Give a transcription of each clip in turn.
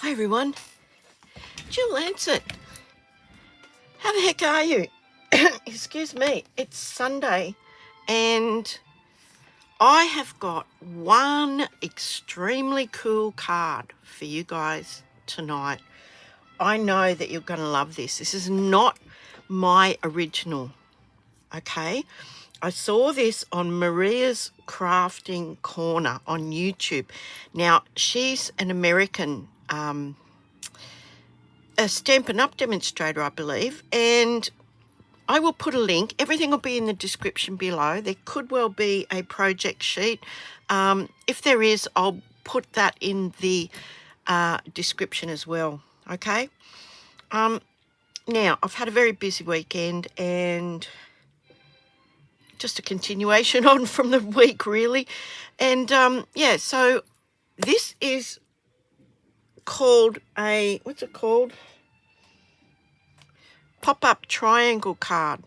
Hi everyone, Jill Lancet. How the heck are you? Excuse me, it's Sunday and I have got one extremely cool card for you guys tonight. I know that you're going to love this. This is not my original, okay? I saw this on Maria's Crafting Corner on YouTube. Now, she's an American a Stampin' Up! Demonstrator, I believe, and I will put a link. Everything will be in the description below. There could well be a project sheet. If there is, I'll put that in the description as well, okay? Now, I've had a very busy weekend and just a continuation on from the week, really. And, yeah, so this is called a, what's it called? Pop-up triangle card.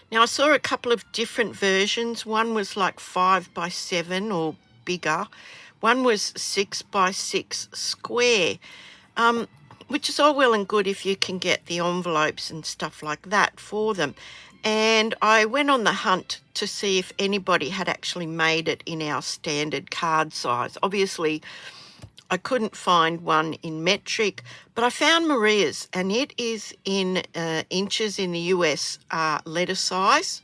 Now I saw a couple of different versions. One was like 5x7 or bigger. One was 6x6 square, which is all well and good if you can get the envelopes and stuff like that for them. And I went on the hunt to see if anybody had actually made it in our standard card size. Obviously, I couldn't find one in metric, but I found Maria's, and it is in inches in the US letter size.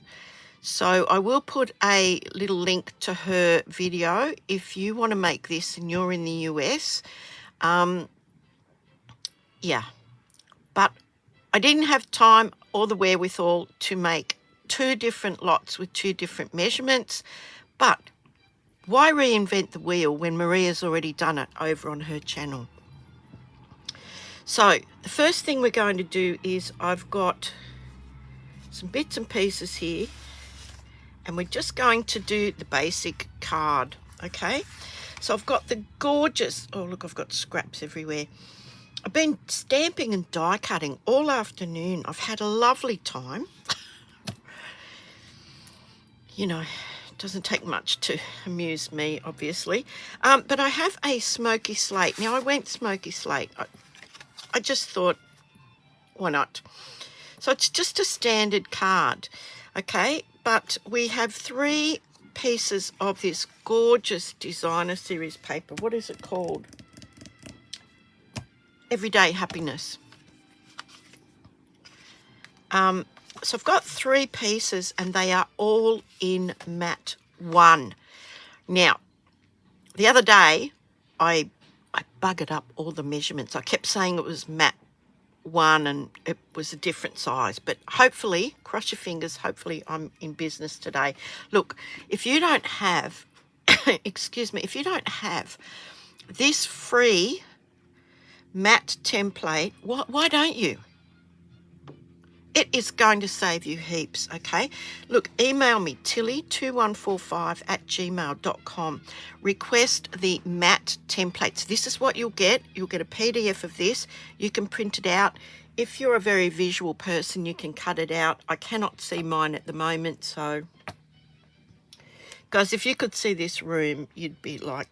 So I will put a little link to her video if you want to make this and you're in the US. Yeah, but I didn't have time or the wherewithal to make two different lots with two different measurements, but why reinvent the wheel when Maria's already done it over on her channel? So the first thing we're going to do is I've got some bits and pieces here, and we're just going to do the basic card, okay? So I've got the gorgeous, oh look, I've got scraps everywhere. I've been stamping and die cutting all afternoon. I've had a lovely time. You know, doesn't take much to amuse me, obviously. But I have a smoky slate. Now, I went smoky slate. I just thought, why not? So it's just a standard card, okay? But we have 3 pieces of this gorgeous designer series paper. What is it called? Everyday Happiness. So I've got 3 pieces and they are all in matte 1. Now, the other day, I buggered up all the measurements. I kept saying it was matte 1 and it was a different size. But hopefully, cross your fingers, hopefully I'm in business today. Look, if you don't have, excuse me, if you don't have this free matte template, why don't you? It is going to save you heaps, okay? Look, email me, tilly2145@gmail.com. Request the matte templates. This is what you'll get. You'll get a PDF of this. You can print it out. If you're a very visual person, you can cut it out. I cannot see mine at the moment, so... Guys, if you could see this room, you'd be like...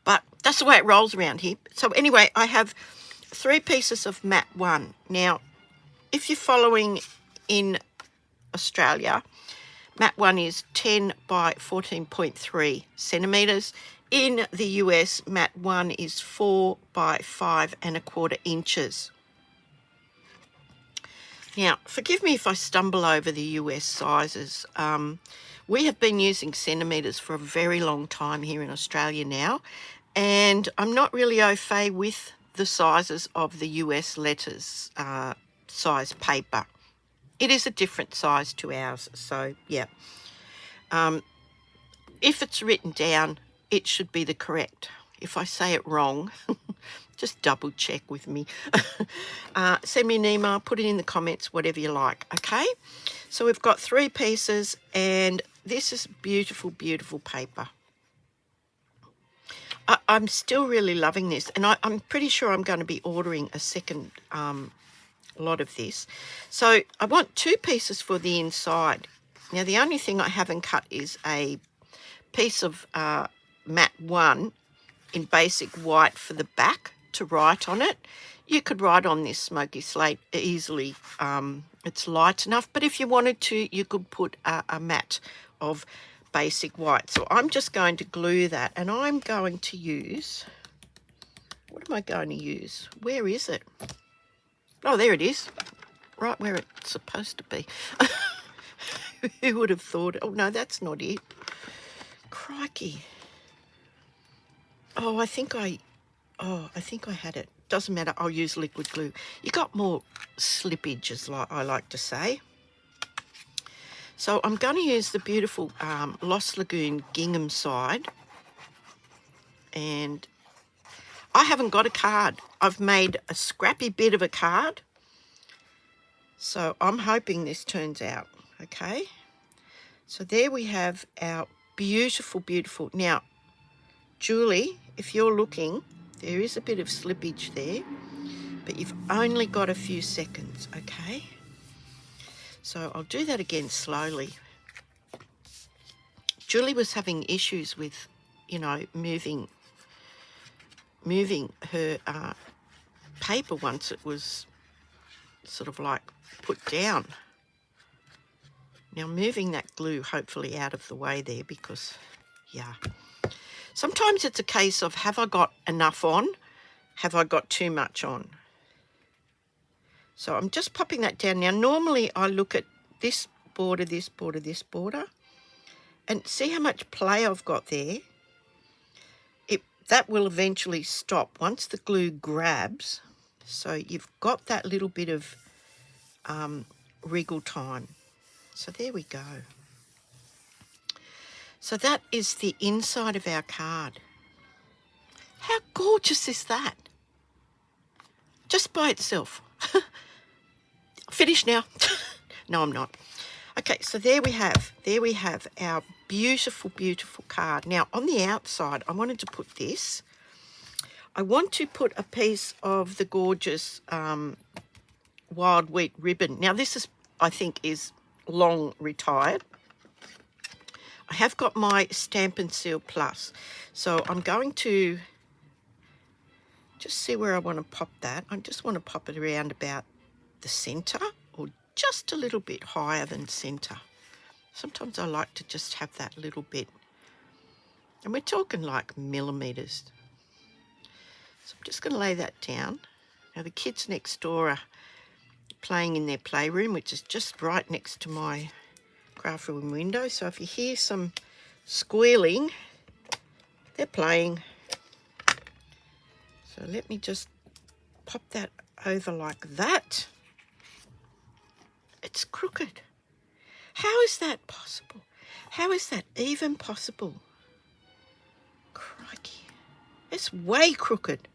But that's the way it rolls around here. So anyway, I have 3 pieces of matte 1. Now, if you're following in Australia, matte 1 is 10 by 14.3 centimetres. In the US, matte 1 is 4 by 5¼ inches. Now, forgive me if I stumble over the US sizes. We have been using centimetres for a very long time here in Australia now, and I'm not really au fait with the sizes of the US letters size paper. It is a different size to ours, so yeah. If it's written down, it should be the correct. If I say it wrong, just double check with me. Send me an email, put it in the comments, whatever you like, okay? So we've got 3 pieces, and this is beautiful, beautiful paper. I'm still really loving this, and I'm pretty sure I'm going to be ordering a second lot of this. So I want 2 pieces for the inside. Now, the only thing I haven't cut is a piece of matte one in basic white for the back to write on it. You could write on this smoky slate easily. It's light enough, but if you wanted to, you could put a matte of basic white. So I'm just going to glue that, and I'm going to use, what am I going to use? Where is it? Oh, there it is, right where it's supposed to be. Who would have thought? Oh no, that's not it. Crikey. Oh, I think I had it. Doesn't matter, I'll use liquid glue. You got more slippage, as I like to say. So I'm going to use the beautiful Lost Lagoon gingham side. And I haven't got a card. I've made a scrappy bit of a card. So I'm hoping this turns out, okay? So there we have our beautiful, beautiful. Now, Julie, if you're looking, there is a bit of slippage there, but you've only got a few seconds, okay? So I'll do that again slowly. Julie was having issues with, you know, moving her paper once it was sort of like put down. Now moving that glue hopefully out of the way there, because, yeah. Sometimes it's a case of, have I got enough on? Have I got too much on? So I'm just popping that down. Now, normally I look at this border, this border, this border, and see how much play I've got there. That will eventually stop once the glue grabs. So you've got that little bit of wriggle time. So there we go. So that is the inside of our card. How gorgeous is that? Just by itself. Finished now. No, I'm not. Okay, so there we have our beautiful, beautiful card. Now, on the outside, I wanted to put this. I want to put a piece of the gorgeous wild wheat ribbon. Now, this is, I think, is long retired. I have got my Stamp and Seal Plus. So I'm going to just see where I want to pop that. I just want to pop it around about the centre, or just a little bit higher than centre. Sometimes I like to just have that little bit. And we're talking like millimetres. So I'm just going to lay that down. Now the kids next door are playing in their playroom, which is just right next to my craft room window. So if you hear some squealing, they're playing. So let me just pop that over like that. It's crooked. How is that possible? How is that even possible? Crikey. It's way crooked.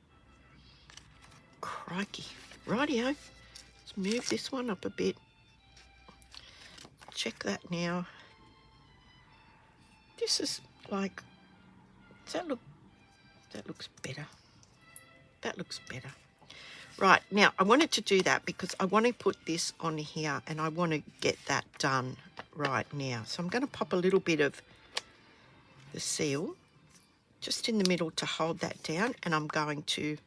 Crikey. Rightio. Let's move this one up a bit. Check that now. This is like, does that look, that looks better. That looks better. Right, now I wanted to do that because I want to put this on here and I want to get that done right now. So I'm going to pop a little bit of the seal just in the middle to hold that down, and I'm going to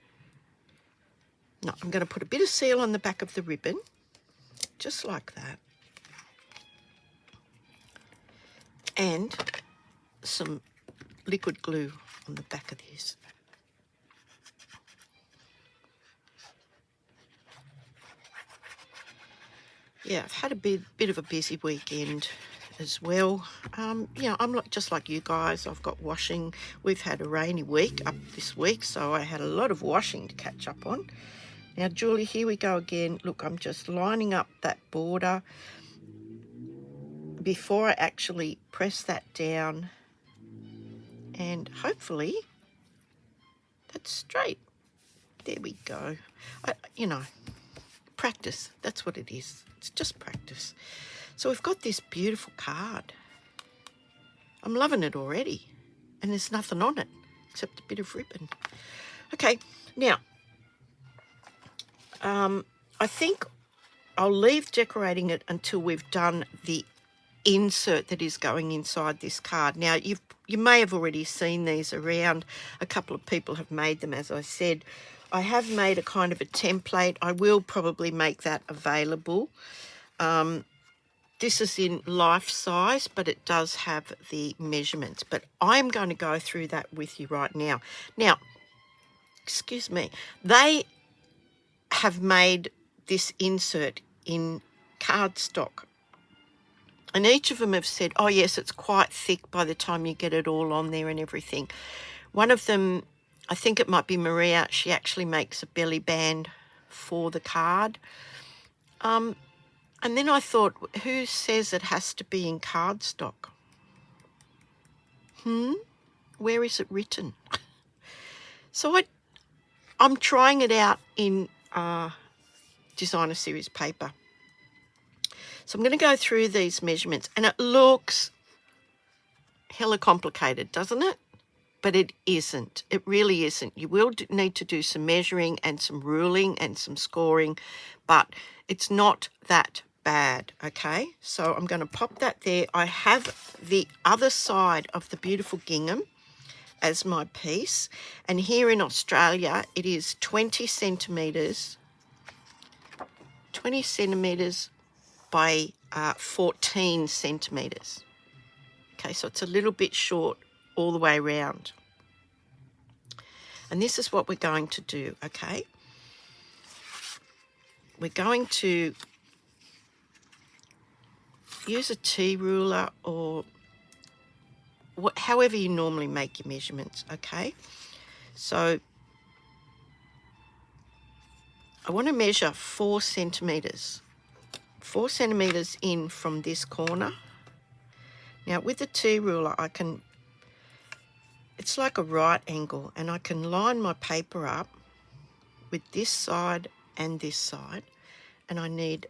put a bit of seal on the back of the ribbon, just like that. And some liquid glue on the back of this. Yeah, I've had a bit of a busy weekend as well. You know, I'm just like you guys. I've got washing. We've had a rainy week up this week, so I had a lot of washing to catch up on. Now, Julie, here we go again. Look, I'm just lining up that border before I actually press that down, and hopefully that's straight. There we go. You know, practice, that's what it is. It's just practice. So we've got this beautiful card. I'm loving it already, and there's nothing on it except a bit of ribbon. Okay, now I think I'll leave decorating it until we've done the insert that is going inside this card. Now, you may have already seen these around. A couple of people have made them, as I said. I have made a kind of a template. I will probably make that available. This is in life size, but it does have the measurements. But I'm going to go through that with you right now. Now, excuse me, they have made this insert in cardstock. And each of them have said, oh, yes, it's quite thick by the time you get it all on there and everything. One of them, I think it might be Maria, she actually makes a belly band for the card. And then I thought, who says it has to be in cardstock? Where is it written? So I'm trying it out in designer series paper. So I'm going to go through these measurements, and it looks hella complicated, doesn't it? But it isn't. It really isn't. You will need to do some measuring and some ruling and some scoring, but it's not that bad, okay? So I'm going to pop that there. I have the other side of the beautiful gingham as my piece, and here in Australia it is 20 centimetres by 14 centimetres. Okay, so it's a little bit short all the way around. And this is what we're going to do, okay? We're going to use a T-ruler or however you normally make your measurements, okay? So I want to measure 4 centimetres. 4 centimetres in from this corner. Now with the T-ruler it's like a right angle, and I can line my paper up with this side and this side, and I need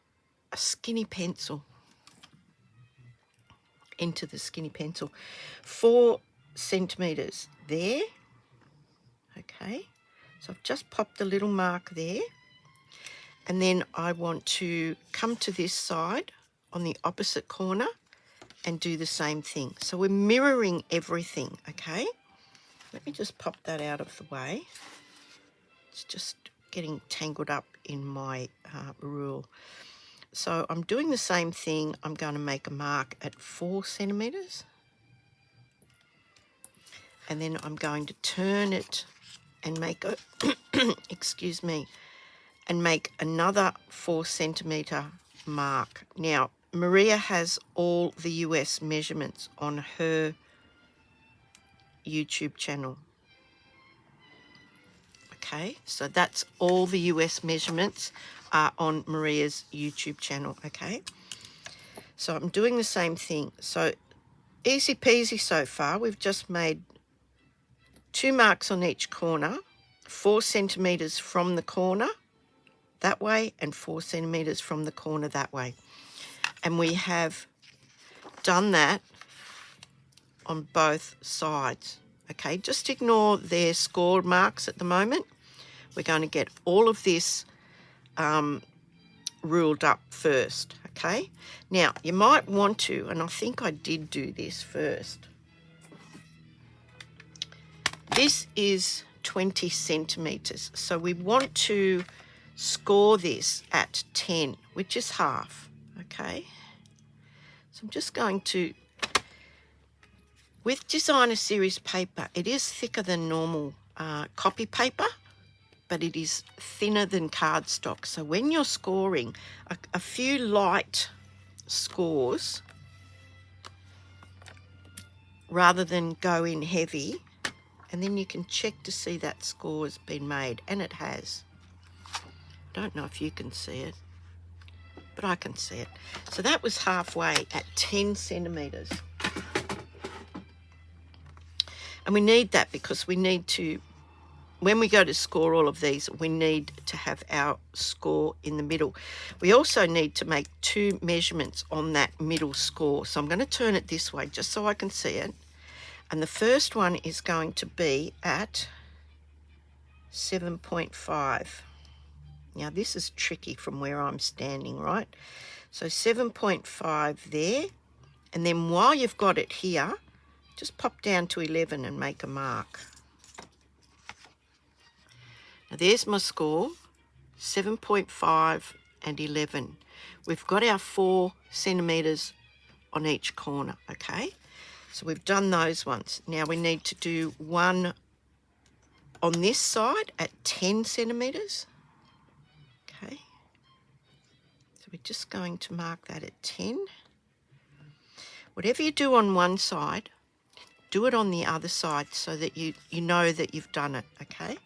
a skinny pencil into the skinny pencil. 4 centimetres there, okay? So I've just popped a little mark there, and then I want to come to this side on the opposite corner and do the same thing. So we're mirroring everything, okay? Let me just pop that out of the way. It's just getting tangled up in my rule. So I'm doing the same thing. I'm going to make a mark at 4 centimetres. And then I'm going to turn it and make a, excuse me, and make another 4 centimetre mark. Now, Maria has all the US measurements on her YouTube channel. Okay, so that's all the US measurements are on Maria's YouTube channel, okay? So I'm doing the same thing. So easy peasy so far. We've just made 2 marks on each corner, 4 centimetres from the corner that way and 4 centimetres from the corner that way. And we have done that on both sides. Okay, just ignore their score marks at the moment. We're going to get all of this ruled up first, okay? Now, you might want to, and I think I did do this first. This is 20 centimetres, so we want to score this at 10, which is half, okay? So I'm just going to, with designer series paper, it is thicker than normal copy paper, but it is thinner than cardstock. So when you're scoring, a few light scores rather than go in heavy, and then you can check to see that score has been made, and it has. Don't know if you can see it, but I can see it. So that was halfway at 10 centimetres. And we need that because we need to, when we go to score all of these, we need to have our score in the middle. We also need to make 2 measurements on that middle score. So I'm going to turn it this way just so I can see it. And the first one is going to be at 7.5. Now this is tricky from where I'm standing, right? So 7.5 there, And then while you've got it here, just pop down to 11 and make a mark. Now there's my score, 7.5 and 11. We've got our 4 centimetres on each corner, okay? So we've done those ones. Now we need to do one on this side at 10 centimetres, okay? So we're just going to mark that at 10. Whatever you do on one side, do it on the other side so that you know that you've done it, okay?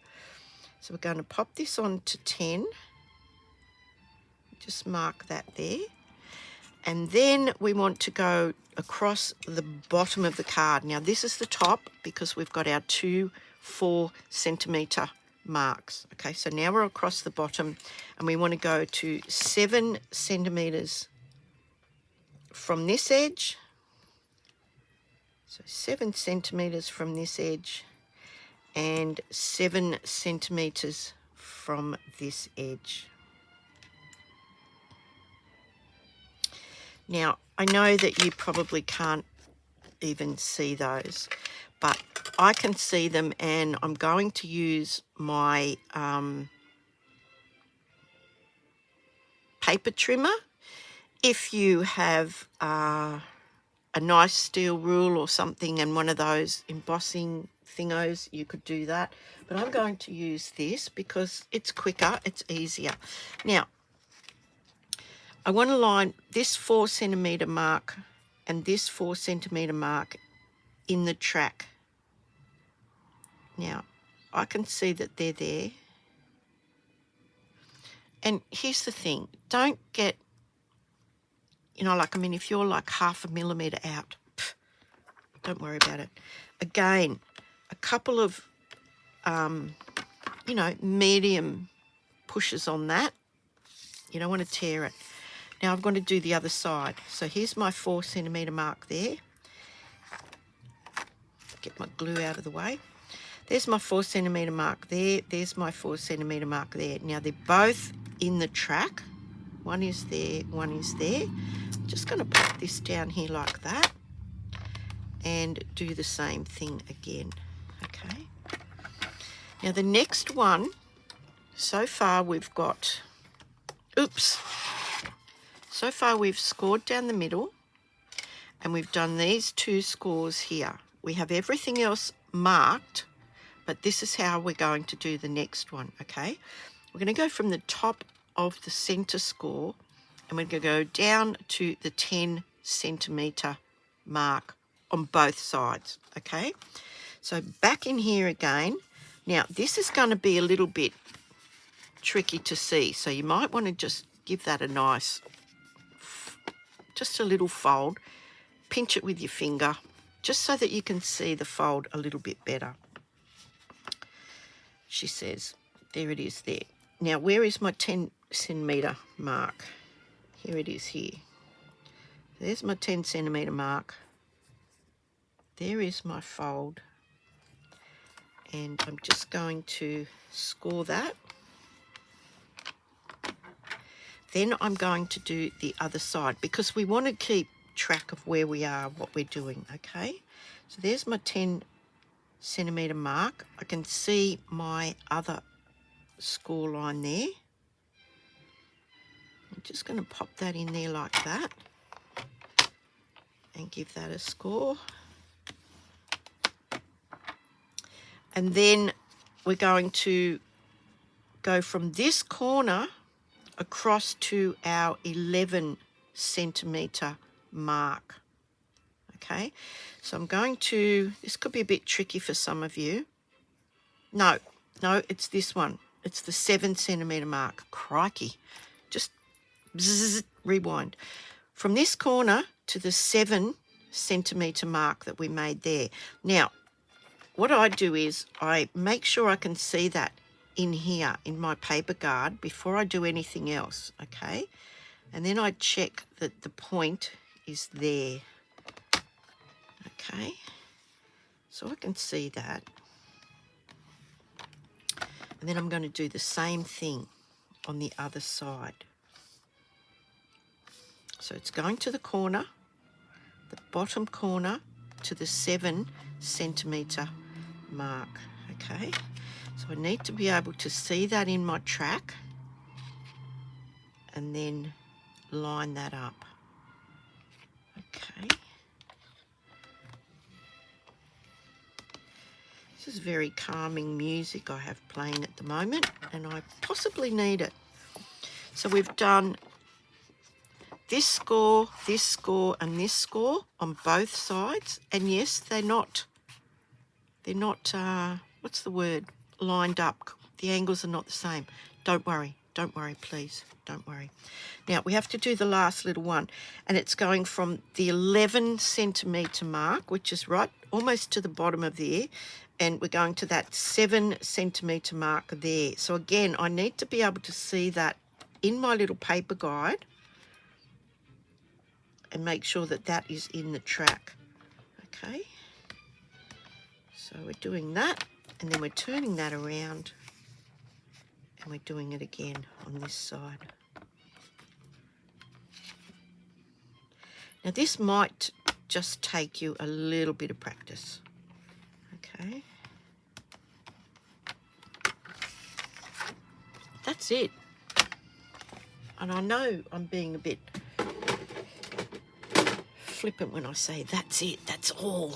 So we're going to pop this on to 10. Just mark that there. And then we want to go across the bottom of the card. Now this is the top because we've got our 2 4 centimetre marks. Okay, so now we're across the bottom and we want to go to 7 centimetres from this edge. So 7 centimetres from this edge and 7 centimetres from this edge. Now, I know that you probably can't even see those, but I can see them, and I'm going to use my paper trimmer. If you have a nice steel rule or something and one of those embossing thingos, you could do that. But I'm going to use this because it's quicker, it's easier. Now, I want to line this 4 centimetre mark and this 4 centimetre mark in the track. Now, I can see that they're there. And here's the thing, don't get, you know, like, I mean, if you're like 0.5 millimetre out, don't worry about it. Again, a couple of, you know, medium pushes on that. You don't want to tear it. Now I'm going to do the other side. So here's my 4 centimetre mark there. Get my glue out of the way. There's my 4 centimetre mark there. There's my 4 centimetre mark there. Now they're both in the track. One is there, one is there. I'm just going to put this down here like that and do the same thing again. Okay. Now the next one, so far we've got, so far we've scored down the middle and we've done these 2 scores here. We have everything else marked, but this is how we're going to do the next one, okay? We're going to go from the top of the centre score and we're going to go down to the 10 centimetre mark on both sides, okay? So back in here again. Now this is going to be a little bit tricky to see, so you might want to just give that a nice, just a little fold. Pinch it with your finger just so that you can see the fold a little bit better. She says, there it is there. Now where is my 10 centimetre mark? Here it is here. There's my 10 centimetre mark. There is my fold. And I'm just going to score that. Then I'm going to do the other side because we want to keep track of where we are, what we're doing, okay? So there's my 10 centimetre mark. I can see my other score line there. I'm just going to pop that in there like that and give that a score. And then we're going to go from this corner across to our 11 centimetre mark. Okay, so I'm going to, this could be a bit tricky for some of you. No, it's this one. It's the 7 centimetre mark. Crikey. Just bzzz, rewind. From this corner to the 7 centimetre mark that we made there. Now, what I do is I make sure I can see that in here in my paper guard before I do anything else, okay? And then I check that the point is there. Okay, so I can see that. And then I'm going to do the same thing on the other side. So it's going to the corner, the bottom corner to the 7 centimetre mark. Okay, so I need to be able to see that in my track and then line that up. Okay. This is very calming music I have playing at the moment, and I possibly need it. So we've done this score, and this score on both sides, and yes, they're not what's the word, lined up. The angles are not the same. Don't worry, please, don't worry. Now we have to do the last little one, and it's going from the 11 centimetre mark, which is right almost to the bottom of there, and we're going to that 7 centimetre mark there. So again, I need to be able to see that in my little paper guide and make sure that that is in the track. Okay, so we're doing that, and then we're turning that around and we're doing it again on this side. Now this might just take you a little bit of practice. Okay, that's it. And I know I'm being a bit flippant when I say that's it, that's all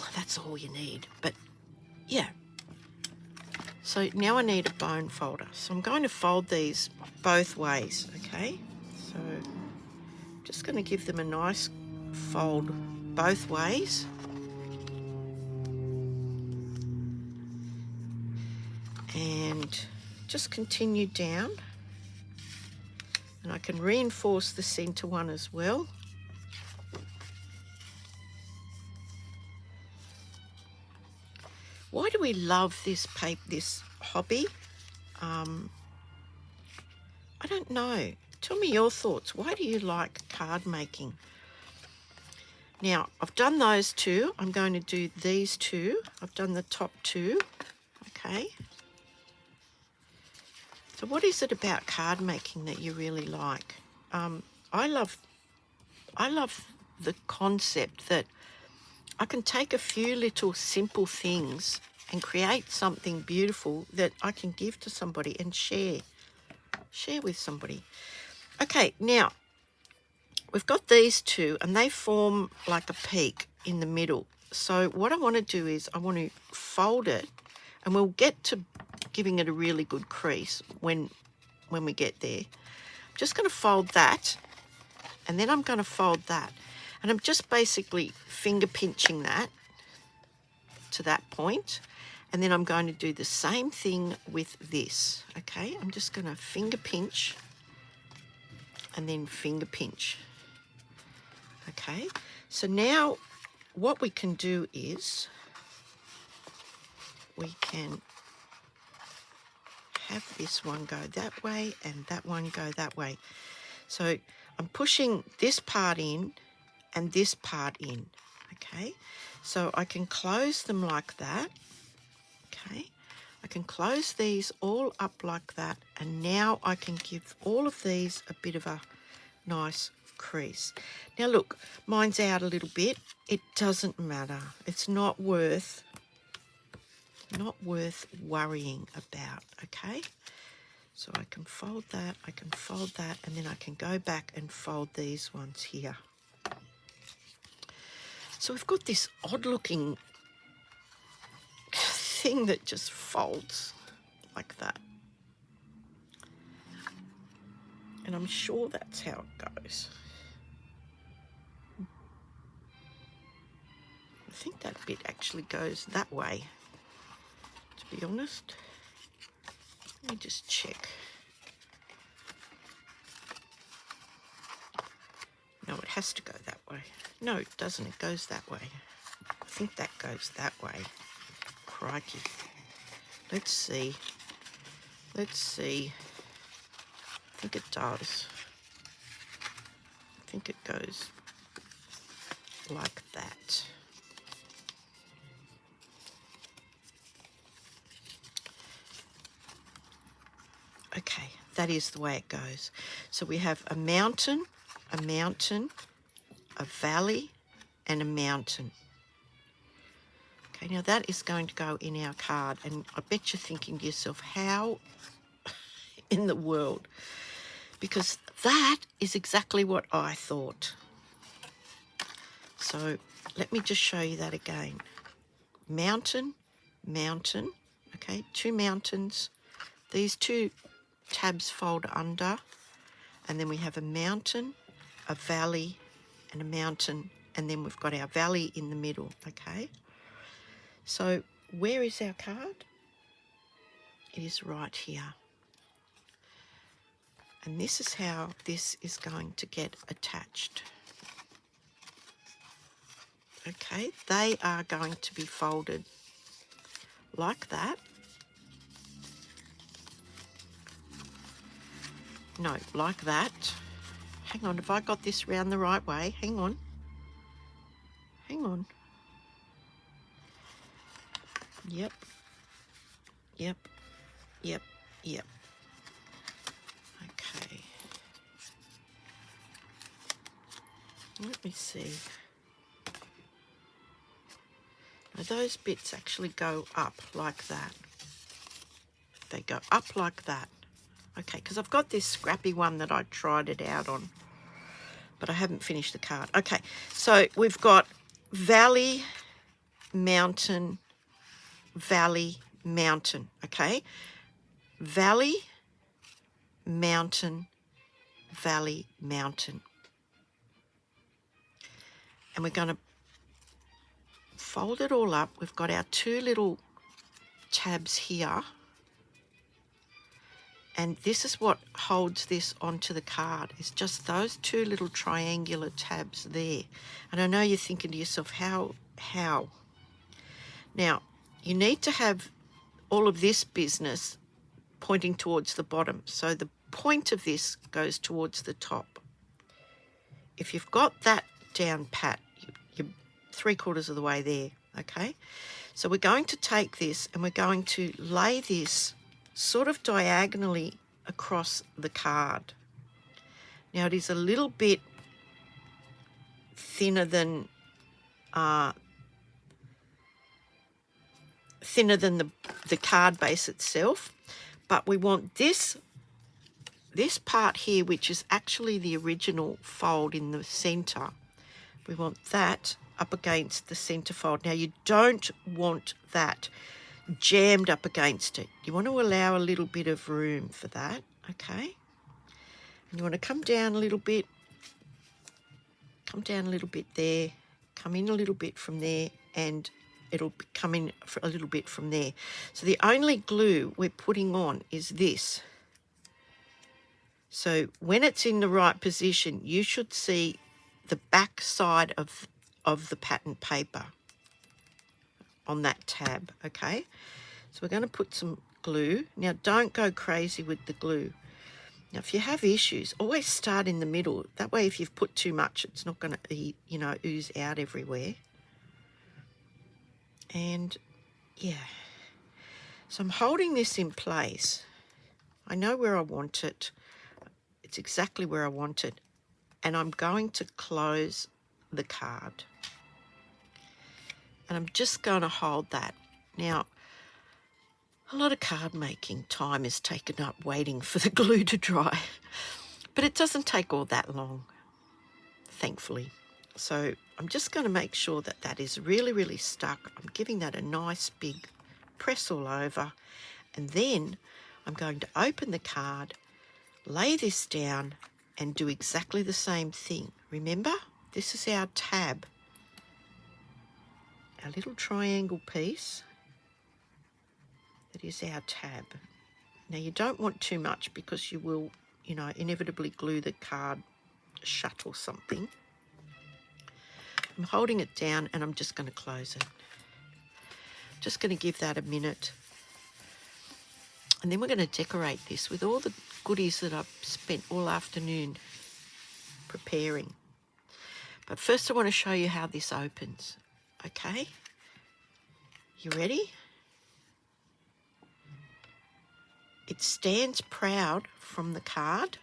you need, but yeah. So now I need a bone folder, so I'm going to fold these both ways. Okay, so just going to give them a nice fold both ways, and just continue down, and I can reinforce the center one as well. Why do we love this paper, this hobby? I don't know. Tell me your thoughts. Why do you like card making? Now, I've done those two. I'm going to do these two. I've done the top two. Okay. So what is it about card making that you really like? I love the concept that I can take a few little simple things and create something beautiful that I can give to somebody and share with somebody. Okay, now we've got these two and they form like a peak in the middle. So what I want to do is I want to fold it, and we'll get to giving it a really good crease when we get there. I'm just going to fold that, and then I'm going to fold that. And I'm just basically finger pinching that to that point. And then I'm going to do the same thing with this. Okay, I'm just going to finger pinch and then finger pinch. Okay, so now what we can do is we can have this one go that way and that one go that way. So I'm pushing this part in and this part in. Okay, so I can close them like that. Okay, I can close these all up like that, and now I can give all of these a bit of a nice crease. Now look, mine's out a little bit. It doesn't matter. It's not worth worrying about. Okay, so I can fold that, and then I can go back and fold these ones here. So we've got this odd looking thing that just folds like that. And I'm sure that's how it goes. I think that bit actually goes that way, to be honest. Let me just check. No, it has to go that way. No, it doesn't. It goes that way. I think that goes that way. Crikey. Let's see. Let's see. I think it does. I think it goes like that. Okay, that is the way it goes. So we have a mountain, a valley, and a mountain. Okay, now that is going to go in our card, and I bet you're thinking to yourself, how in the world? Because that is exactly what I thought. So let me just show you that again. Mountain, mountain, okay, 2 mountains. These 2 tabs fold under, and then we have a mountain, a valley, and a mountain, and then we've got our valley in the middle, okay? So where is our card? It is right here. And this is how this is going to get attached. Okay, they are going to be folded like that. No, like that. Hang on, have I got this round the right way? Hang on. Hang on. Yep. Yep. Yep. Yep. Okay. Let me see. Now those bits actually go up like that. They go up like that. Okay, because I've got this scrappy one that I tried it out on, but I haven't finished the card. Okay, so we've got valley, mountain, valley, mountain, okay? Valley, mountain, valley, mountain. And we're going to fold it all up. We've got our 2 little tabs here. And this is what holds this onto the card. It's just those 2 little triangular tabs there. And I know you're thinking to yourself, how? Now, you need to have all of this business pointing towards the bottom. So the point of this goes towards the top. If you've got that down pat, you're 3/4 of the way there, okay? So we're going to take this and we're going to lay this sort of diagonally across the card. Now it is a little bit thinner than the card base itself, but we want this part here, which is actually the original fold in the center. We want that up against the center fold. Now you don't want that jammed up against it. You want to allow a little bit of room for that, okay? And you want to come down a little bit there, come in a little bit from there, and it'll come in a little bit from there. So the only glue we're putting on is this. So when it's in the right position, you should see the back side of the pattern paper on that tab, okay? So we're going to put some glue. Now don't go crazy with the glue. Now if you have issues, always start in the middle. That way if you've put too much, it's not going to, ooze out everywhere. And yeah, so I'm holding this in place. I know where I want it. It's exactly where I want it. And I'm going to close the card. And I'm just going to hold that. Now, a lot of card making time is taken up waiting for the glue to dry, but it doesn't take all that long, thankfully. So I'm just going to make sure that that is really, really stuck. I'm giving that a nice big press all over, and then I'm going to open the card, lay this down, and do exactly the same thing. Remember, this is our tab, our little triangle piece. That is our tab. Now you don't want too much because you will, inevitably glue the card shut or something. I'm holding it down and I'm just going to close it. Just going to give that a minute. And then we're going to decorate this with all the goodies that I've spent all afternoon preparing. But first I want to show you how this opens. Okay? You ready? It stands proud from the card.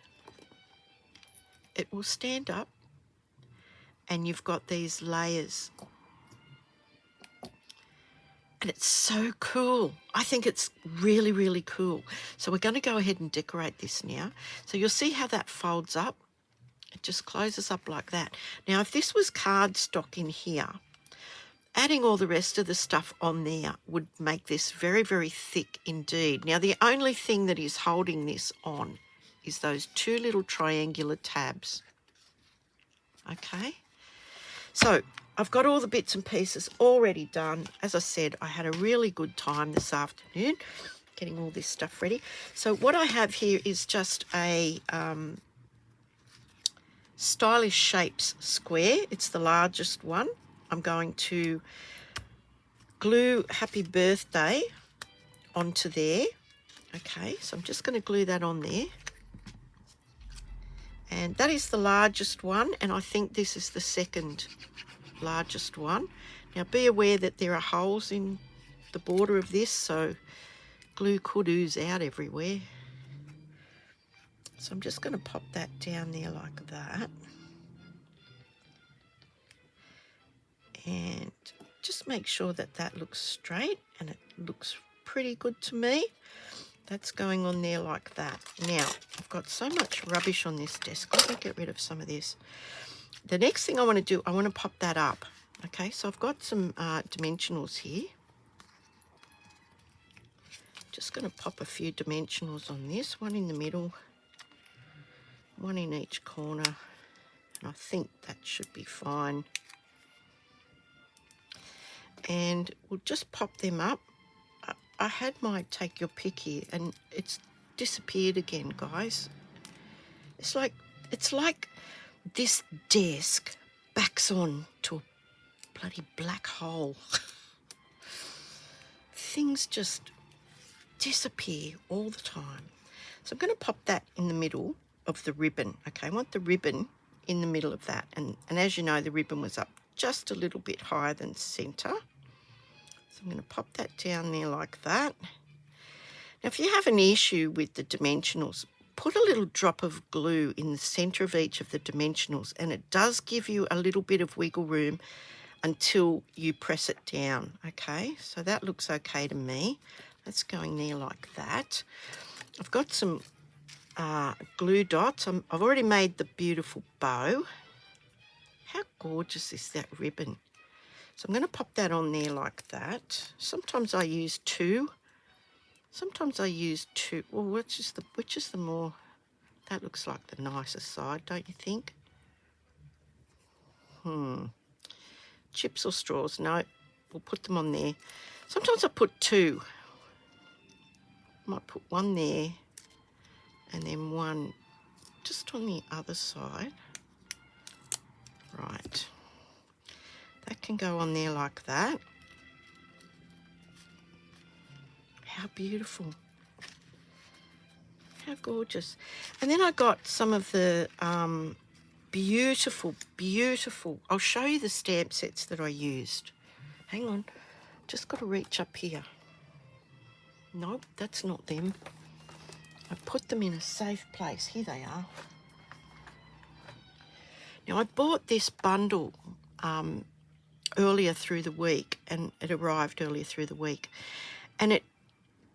It will stand up and you've got these layers. And it's so cool. I think it's really, really cool. So we're going to go ahead and decorate this now. So you'll see how that folds up. It just closes up like that. Now, if this was cardstock in here, adding all the rest of the stuff on there would make this very, very thick indeed. Now, the only thing that is holding this on is those two little triangular tabs. Okay. So I've got all the bits and pieces already done. As I said, I had a really good time this afternoon getting all this stuff ready. So what I have here is just a Stylish Shapes square. It's the largest one. I'm going to glue Happy Birthday onto there. Okay, so I'm just going to glue that on there. And that is the largest one, and I think this is the second largest one. Now be aware that there are holes in the border of this, so glue could ooze out everywhere. So I'm just going to pop that down there like that. And just make sure that that looks straight, and it looks pretty good to me. That's going on there like that. Now, I've got so much rubbish on this desk. Let me get rid of some of this. The next thing I want to do, I want to pop that up. Okay, so I've got some dimensionals here. Just going to pop a few dimensionals on this. One in the middle, one in each corner. And I think that should be fine. And we'll just pop them up. I had my take your pick here, and it's disappeared again, guys. It's like this desk backs on to a bloody black hole. Things just disappear all the time. So I'm going to pop that in the middle of the ribbon. Okay, I want the ribbon in the middle of that. And as you know, the ribbon was up just a little bit higher than centre. I'm going to pop that down there like that. Now, if you have an issue with the dimensionals, put a little drop of glue in the centre of each of the dimensionals, and it does give you a little bit of wiggle room until you press it down. Okay, so that looks okay to me. That's going there like that. I've got some glue dots. I've already made the beautiful bow. How gorgeous is that ribbon? So I'm going to pop that on there like that. Sometimes I use two. Sometimes I use two. Well, which is the more? That looks like the nicer side, don't you think? Chips or straws? No, we'll put them on there. Sometimes I put two. Might put one there, and then one just on the other side. Right. That can go on there like that. How beautiful. How gorgeous. And then I got some of the beautiful, I'll show you the stamp sets that I used. Hang on. Just got to reach up here. Nope, that's not them. I put them in a safe place. Here they are. Now, I bought this bundle earlier through the week, and it arrived earlier through the week, and it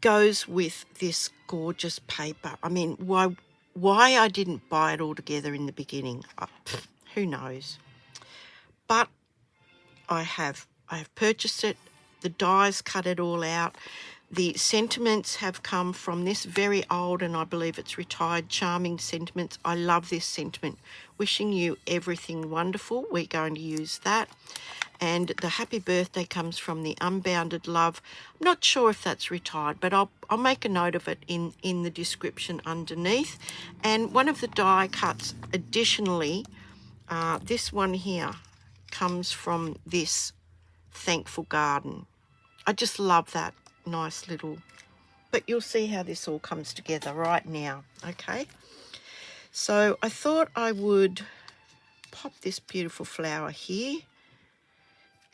goes with this gorgeous paper. I mean, why I didn't buy it all together in the beginning, who knows? But I have purchased it. The dies cut it all out. The sentiments have come from this very old, and I believe it's retired, Charming Sentiments. I love this sentiment. Wishing you everything wonderful. We're going to use that. And the Happy Birthday comes from the Unbounded Love. I'm not sure if that's retired, but I'll make a note of it in the description underneath. And one of the die cuts, additionally, this one here comes from this Thankful Garden. I just love that nice little, but you'll see how this all comes together right now. Okay, so I thought I would pop this beautiful flower here,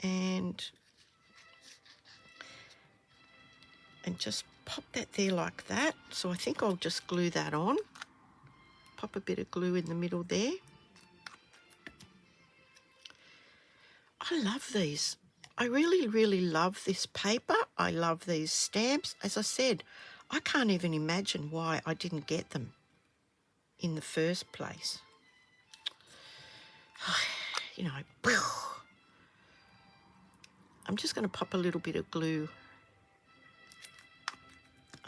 and just pop that there like that. So I think I'll just glue that on. Pop a bit of glue in the middle there. I love these. I really, really love this paper. I love these stamps. As I said, I can't even imagine why I didn't get them in the first place. You know, I'm just going to pop a little bit of glue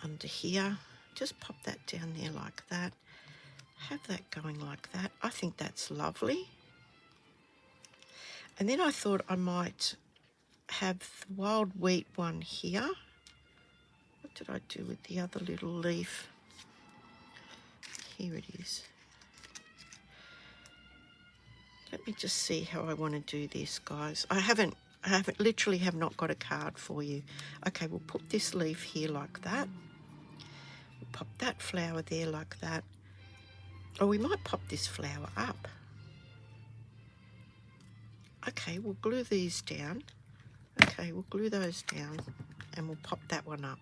under here. Just pop that down there like that. Have that going like that. I think that's lovely. And then I thought I might have the wild wheat one here. What did I do with the other little leaf? Here it is. Let me just see how I want to do this, guys. I literally have not got a card for you. Okay, we'll put this leaf here like that. We'll pop that flower there like that. Or we might pop this flower up. Okay, we'll glue these down. Okay, we'll glue those down and we'll pop that one up.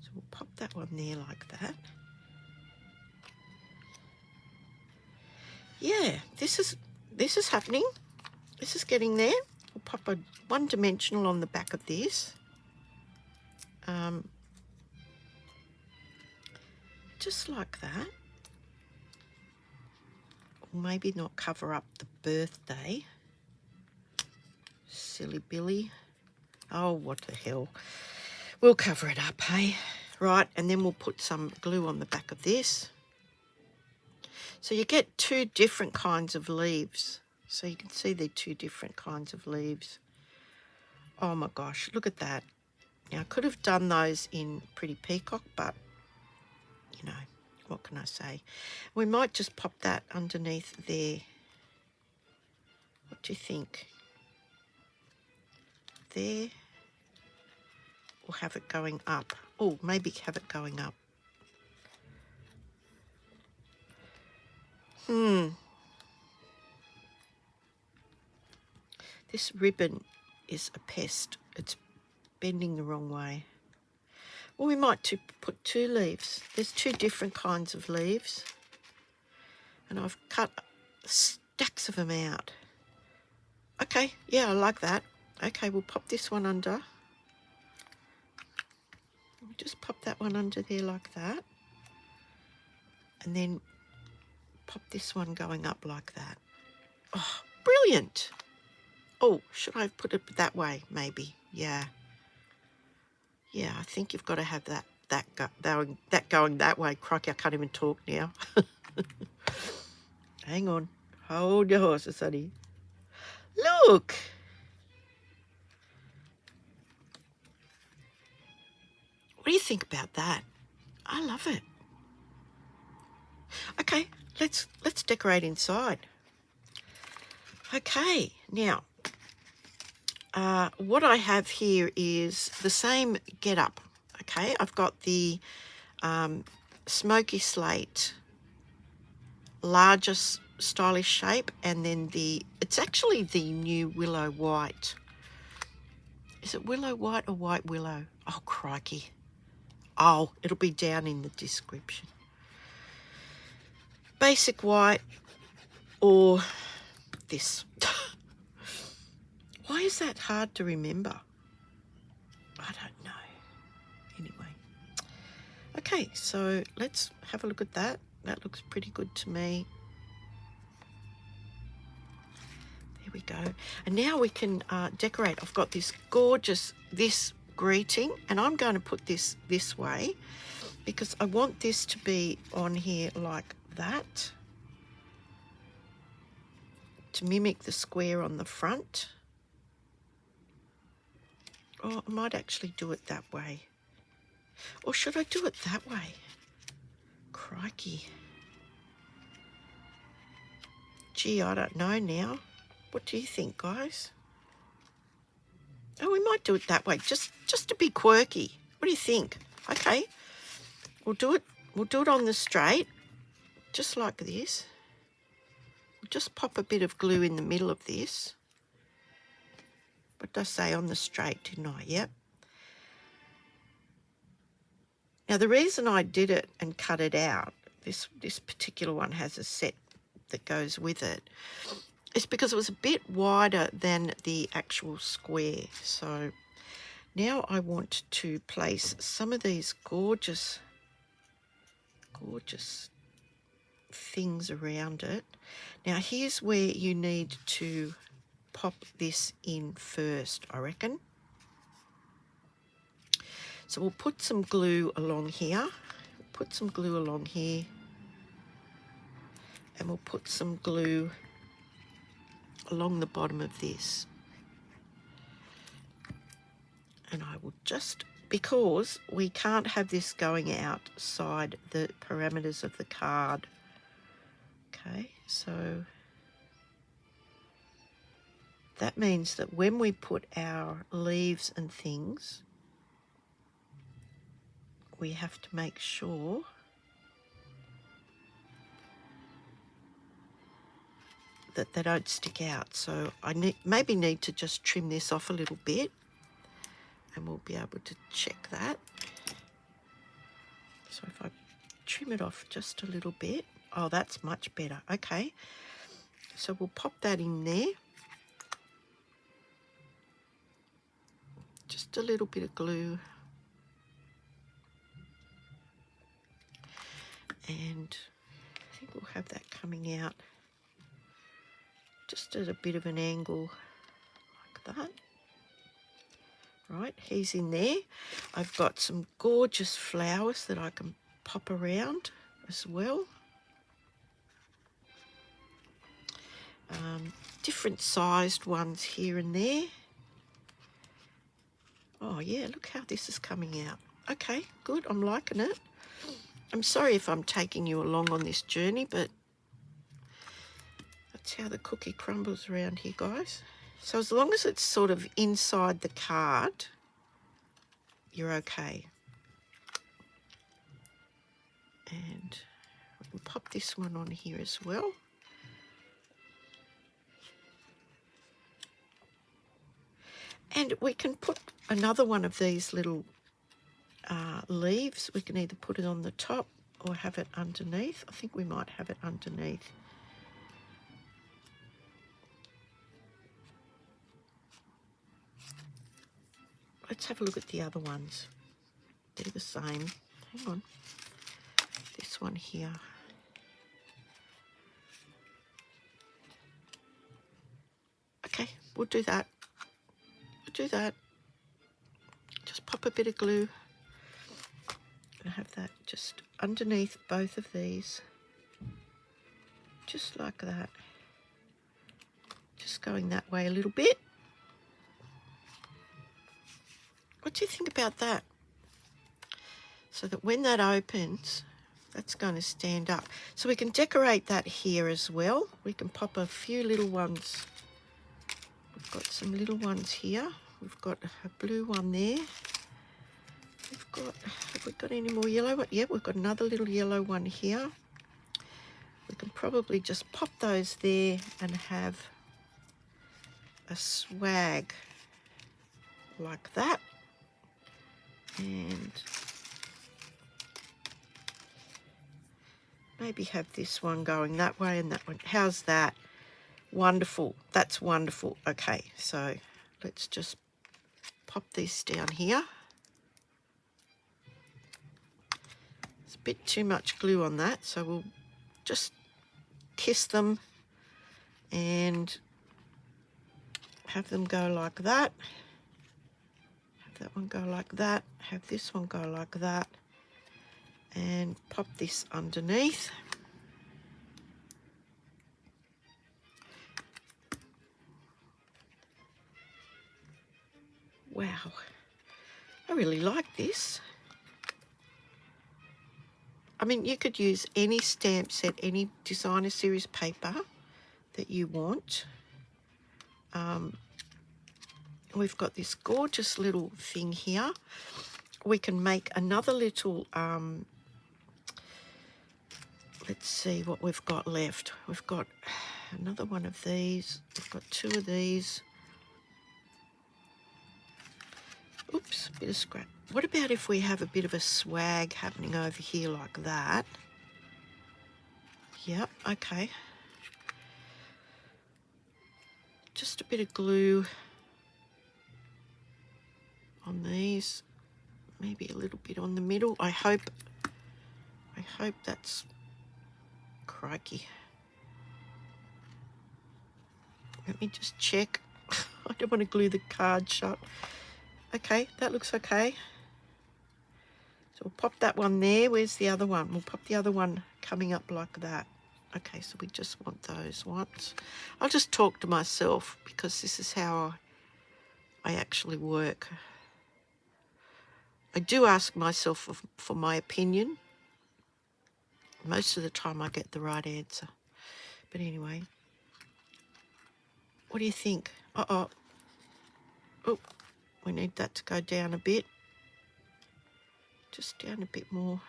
So we'll pop that one there like that. Yeah, this is happening. This is getting there. We'll pop a one-dimensional on the back of this. Just like that. Or maybe not cover up the birthday. Silly Billy. Oh, what the hell. We'll cover it up, hey? Right, and then we'll put some glue on the back of this. So you get two different kinds of leaves. So you can see they're two different kinds of leaves. Oh my gosh, look at that. Now I could have done those in Pretty Peacock, but you know, what can I say? We might just pop that underneath there. What do you think? There. Or have it going up. Oh, maybe have it going up. This ribbon is a pest. It's bending the wrong way. Well, we might put two leaves. There's two different kinds of leaves. And I've cut stacks of them out. Okay, yeah, I like that. Okay, we'll pop this one under. We'll just pop that one under there like that. And then pop this one going up like that. Oh, brilliant. Oh, should I put it that way? Maybe. Yeah. Yeah, I think you've got to have that going that way. Crikey, I can't even talk now. Hang on. Hold your horses, honey. Look. What do you think about that? I love it. Okay, let's decorate inside. Okay, now what I have here is the same get-up. Okay, I've got the smoky slate, largest stylish shape, and then it's actually the new Willow White. Is it Willow White or White Willow? Oh, crikey. Oh, it'll be down in the description. Basic white or this. Why is that hard to remember? I don't know. Anyway. Okay, so let's have a look at that. That looks pretty good to me. There we go. And now we can decorate. I've got this gorgeous, this greeting, and I'm going to put this way because I want this to be on here like that to mimic the square on the front. Or I might actually do it that way. Or should I do it that way? Crikey. Gee, I don't know now. What do you think, guys? Oh, we might do it that way, just to be quirky. What do you think? Okay. We'll do it on the straight, just like this. We'll just pop a bit of glue in the middle of this. What did I say, on the straight, didn't I? Yep. Now, the reason I did it and cut it out, this particular one has a set that goes with it. It's because it was a bit wider than the actual square. So now I want to place some of these gorgeous things around it. Now here's where you need to pop this in first, I reckon. So we'll put some glue along here, put some glue along here, and we'll put some glue along the bottom of this. And I will just, because we can't have this going outside the parameters of the card. Okay, so that means that when we put our leaves and things, we have to make sure that they don't stick out. So I maybe need to just trim this off a little bit, and we'll be able to check that. So if I trim it off just a little bit, oh, that's much better. Okay, so we'll pop that in there. Just a little bit of glue. And I think we'll have that coming out just at a bit of an angle like that. Right, he's in there. I've got some gorgeous flowers that I can pop around as well. Different sized ones here and there. Oh yeah, look how this is coming out. Okay, good, I'm liking it. I'm sorry if I'm taking you along on this journey, but that's how the cookie crumbles around here, guys. So as long as it's sort of inside the card, you're okay. And we can pop this one on here as well. And we can put another one of these little leaves. We can either put it on the top or have it underneath. I think we might have it underneath. Let's have a look at the other ones. They're the same. Hang on. This one here. Okay, we'll do that. We'll do that. Just pop a bit of glue. And have that just underneath both of these. Just like that. Just going that way a little bit. What do you think about that? So that when that opens, that's going to stand up. So we can decorate that here as well. We can pop a few little ones. We've got some little ones here. We've got a blue one there. Have we got any more yellow? Yeah, we've got another little yellow one here. We can probably just pop those there and have a swag like that. And maybe have this one going that way and that one. How's that? Wonderful. That's wonderful. Okay, so let's just pop this down here. It's a bit too much glue on that, so we'll just kiss them and have them go like that. That one go like that, have this one go like that, and pop this underneath. Wow, I really like this. I mean, you could use any stamp set, any designer series paper that you want. We've got this gorgeous little thing here. We can make another little, let's see what we've got left. We've got another one of these. We've got two of these. Oops, a bit of scrap. What about if we have a bit of a swag happening over here like that? Yep, okay. just a bit of glue on these, maybe a little bit on the middle. I hope that's, crikey. Let me just check. I don't want to glue the card shut. Okay, that looks okay. So we'll pop that one there. Where's the other one? We'll pop the other one coming up like that. Okay, so we just want those ones. I'll just talk to myself because this is how I actually work. I do ask myself for my opinion. Most of the time I get the right answer. But anyway, what do you think? Oh, we need that to go down a bit. Just down a bit more.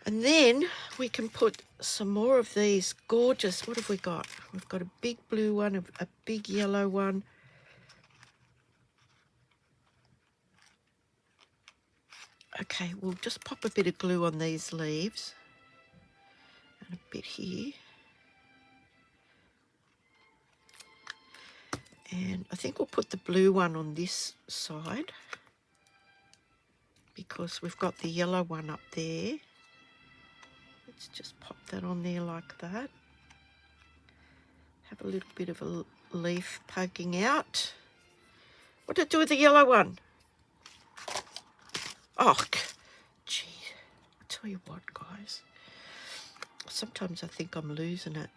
And then we can put some more of these gorgeous, what have we got? We've got a big blue one, a big yellow one. Okay, we'll just pop a bit of glue on these leaves. And a bit here. And I think we'll put the blue one on this side because we've got the yellow one up there. Let's just pop that on there like that. Have a little bit of a leaf poking out. What did I do with the yellow one? Oh, gee. I tell you what, guys. Sometimes I think I'm losing it.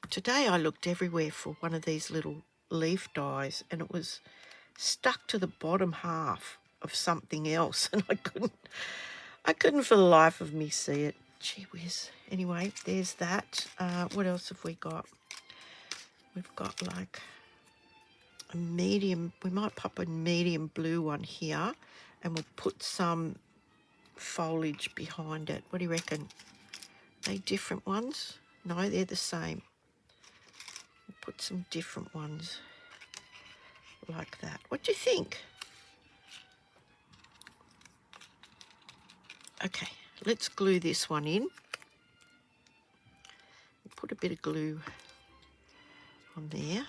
Today I looked everywhere for one of these little leaf dies and it was stuck to the bottom half of something else and I couldn't for the life of me see it. Gee whiz. Anyway, there's that. What else have we got? We've got like a medium, we might pop a medium blue one here and we'll put some foliage behind it. What do you reckon? Are they different ones? No, they're the same. We'll put some different ones like that. What do you think? Okay, let's glue this one in. Put a bit of glue on there.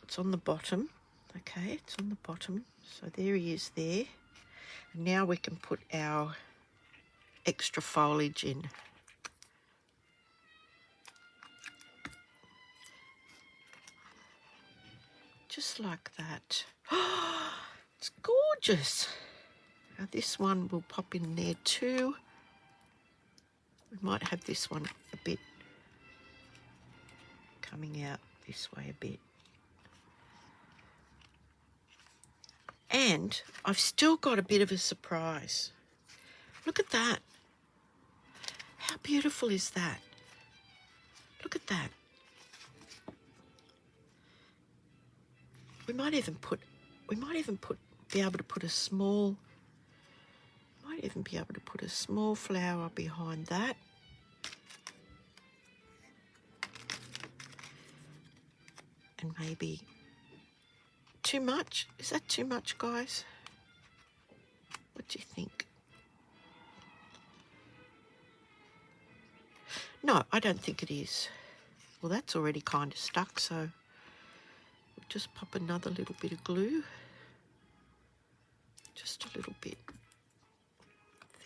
It's on the bottom. Okay, it's on the bottom. So there he is there. And now we can put our extra foliage in. Just like that. Oh, it's gorgeous. Now this one will pop in there too. We might have this one a bit coming out this way a bit. And I've still got a bit of a surprise. Look at that. How beautiful is that? Look at that. We might even be able to put a small flower behind that. And maybe too much? Is that too much, guys? What do you think? No, I don't think it is. Well, that's already kind of stuck, so we'll just pop another little bit of glue. Just a little bit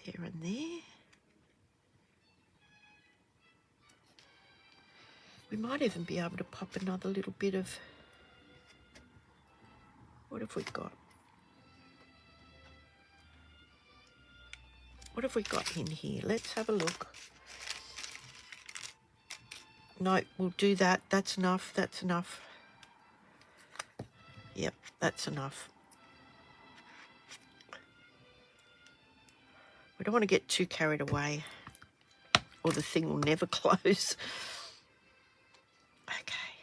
there and there. We might even be able to pop another little bit of, what have we got? What have we got in here? Let's have a look. No, we'll do that. That's enough. That's enough. Yep, that's enough. We don't want to get too carried away or the thing will never close. Okay,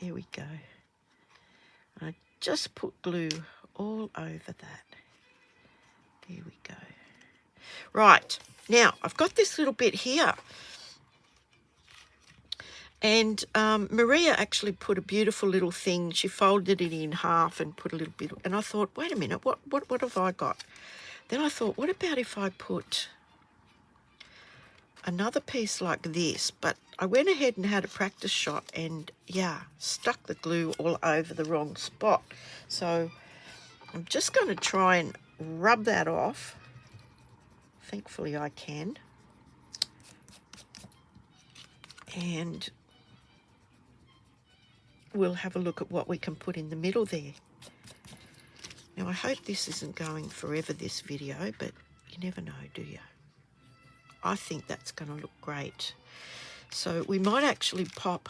there we go. I just put glue all over that. There we go. Right, now I've got this little bit here. And Maria actually put a beautiful little thing. She folded it in half and put a little bit. And I thought, wait a minute, what have I got? Then I thought, what about if I put another piece like this, but I went ahead and had a practice shot and yeah, stuck the glue all over the wrong spot. So I'm just going to try and rub that off. Thankfully I can. And we'll have a look at what we can put in the middle there. Now I hope this isn't going forever, this video, but you never know, do you? I think that's going to look great. So we might actually pop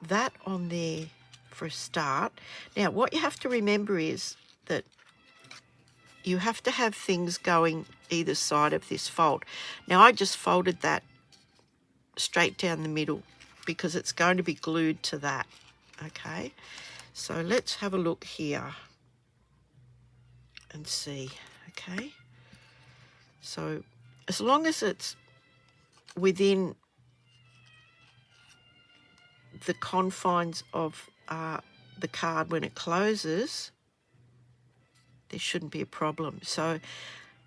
that on there for a start. Now what you have to remember is that you have to have things going either side of this fold. Now I just folded that straight down the middle because it's going to be glued to that. Okay, so let's have a look here and see. Okay, so as long as it's within the confines of the card when it closes, there shouldn't be a problem. So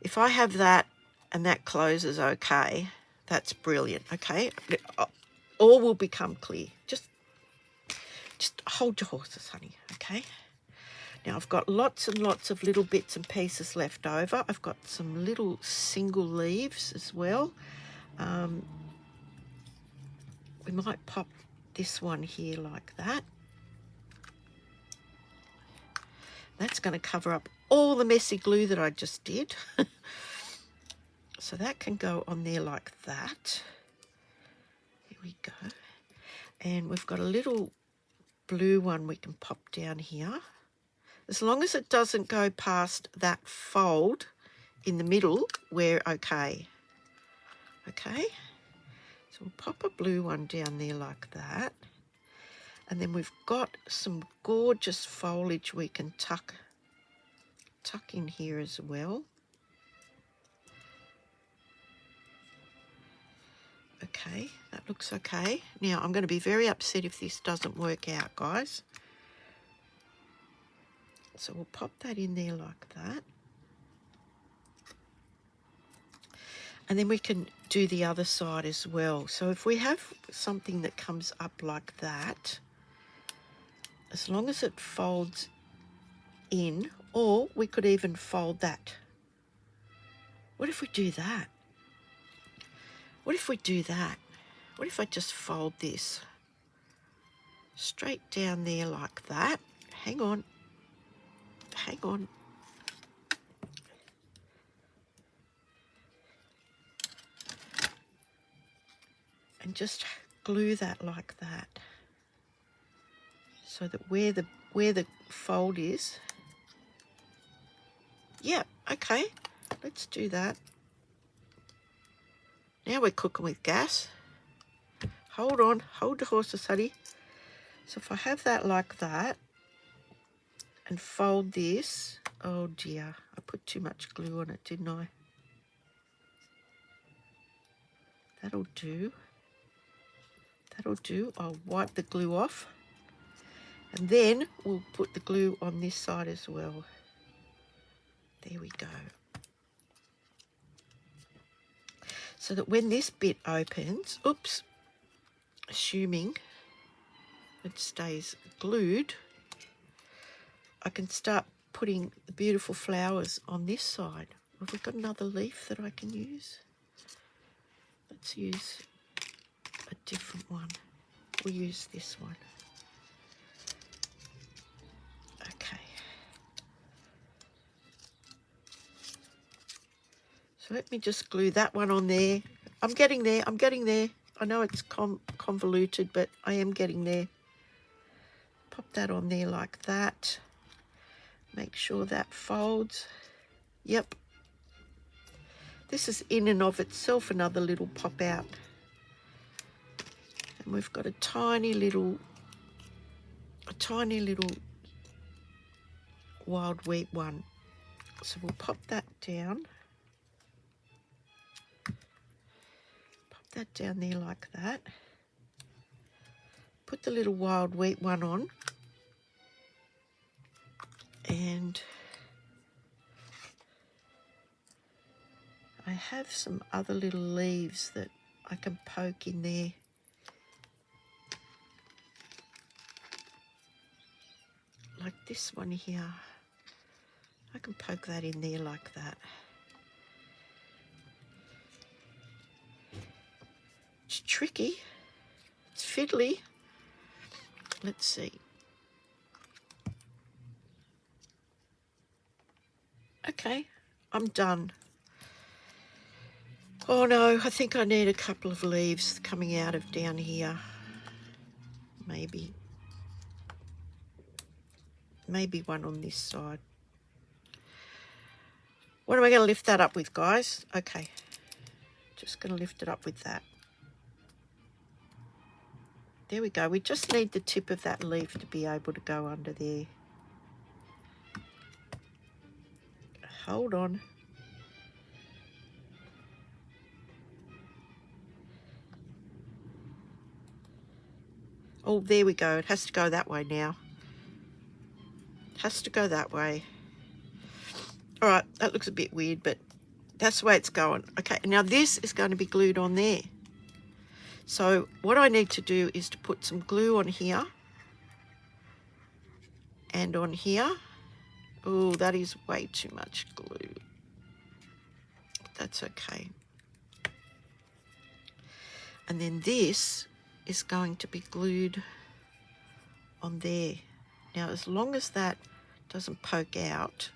if I have that and that closes okay, that's brilliant. Okay, all will become clear. Just hold your horses, honey. Okay, now I've got lots and lots of little bits and pieces left over. I've got some little single leaves as well. We might pop this one here like that. That's going to cover up all the messy glue that I just did. So that can go on there like that. Here we go. And we've got a little blue one we can pop down here. As long as it doesn't go past that fold in the middle, we're okay. Okay, so we'll pop a blue one down there like that. And then we've got some gorgeous foliage we can tuck in here as well. Okay, that looks okay. Now I'm going to be very upset if this doesn't work out, guys. So we'll pop that in there like that. And then we can do the other side as well. So if we have something that comes up like that, as long as it folds in, or we could even fold that. What if we do that? What if we do that? What if I just fold this straight down there like that? Hang on. Hang on. And just glue that like that. So that where the fold is. Yeah, okay. Let's do that. Now we're cooking with gas. Hold on, hold the horses, honey. So if I have that like that and fold this, oh dear, I put too much glue on it, didn't I? That'll do. That'll do. I'll wipe the glue off. And then we'll put the glue on this side as well. There we go. So that when this bit opens, oops, assuming it stays glued, I can start putting the beautiful flowers on this side. Have we got another leaf that I can use? Let's use a different one. We'll use this one. Okay. So let me just glue that one on there. I'm getting there. I'm getting there. I know it's convoluted, but I am getting there. Pop that on there like that. Make sure that folds. Yep. This is in and of itself another little pop out. And we've got a tiny little wild wheat one. So we'll pop that down. Pop that down there like that. Put the little wild wheat one on. And I have some other little leaves that I can poke in there. Like this one here. I can poke that in there like that. It's tricky. It's fiddly. Let's see. Okay, I'm done. Oh no, I think I need a couple of leaves coming out of down here. Maybe one on this side. What am I going to lift that up with, guys? Okay, just going to lift it up with that. There we go. We just need the tip of that leaf to be able to go under there. Hold on. Oh, there we go. It has to go that way now. It has to go that way. All right, that looks a bit weird, but that's the way it's going. Okay, now this is going to be glued on there. So what I need to do is to put some glue on here and on here. Oh, that is way too much glue. That's okay. And then this is going to be glued on there. Now, as long as that doesn't poke out,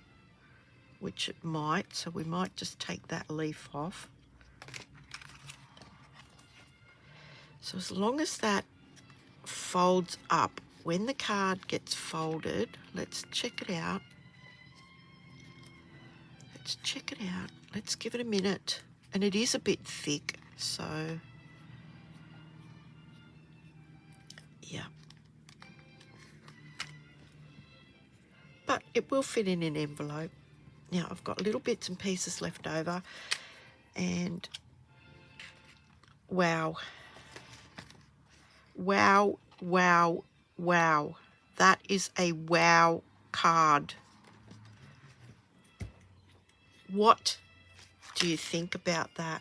which it might, so we might just take that leaf off. So as long as that folds up, when the card gets folded, let's check it out. Let's check it out. Let's give it a minute. And it is a bit thick, so yeah. But it will fit in an envelope. Now I've got little bits and pieces left over, and wow. Wow, wow, wow. That is a wow card. What do you think about that?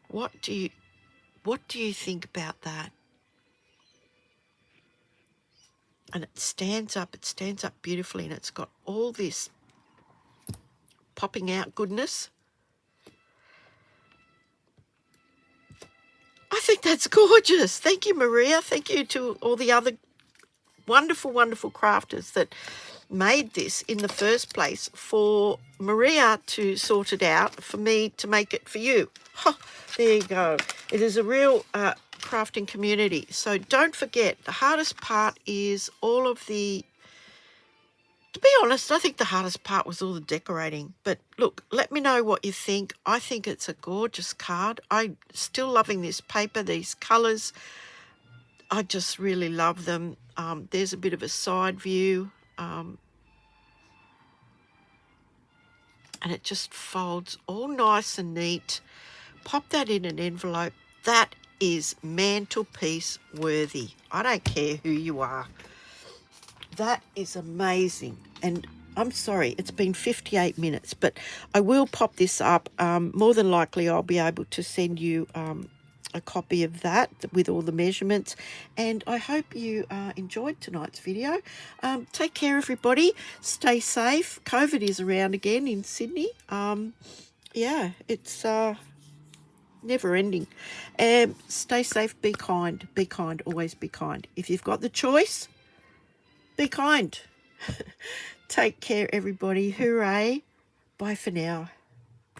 What do you think about that? And it stands up beautifully, and it's got all this popping out goodness. I think that's gorgeous. Thank you, Maria. Thank you to all the other wonderful, wonderful crafters that made this in the first place, for Maria to sort it out, for me to make it for you. Oh, there you go. It is a real crafting community. So don't forget, the hardest part is all of the, to be honest, I think the hardest part was all the decorating. But look, let me know what you think. I think it's a gorgeous card. I'm still loving this paper, these colours. I just really love them. There's a bit of a side view. And it just folds all nice and neat. Pop that in an envelope. That is mantelpiece worthy. I don't care who you are. That is amazing. And I'm sorry, it's been 58 minutes, but I will pop this up. More than likely, I'll be able to send you a copy of that with all the measurements. And I hope you enjoyed tonight's video. Take care, everybody. Stay safe. COVID is around again in Sydney. Yeah, it's never ending. Stay safe. Be kind. Be kind. Always be kind. If you've got the choice, be kind. Take care, everybody. Hooray. Bye for now.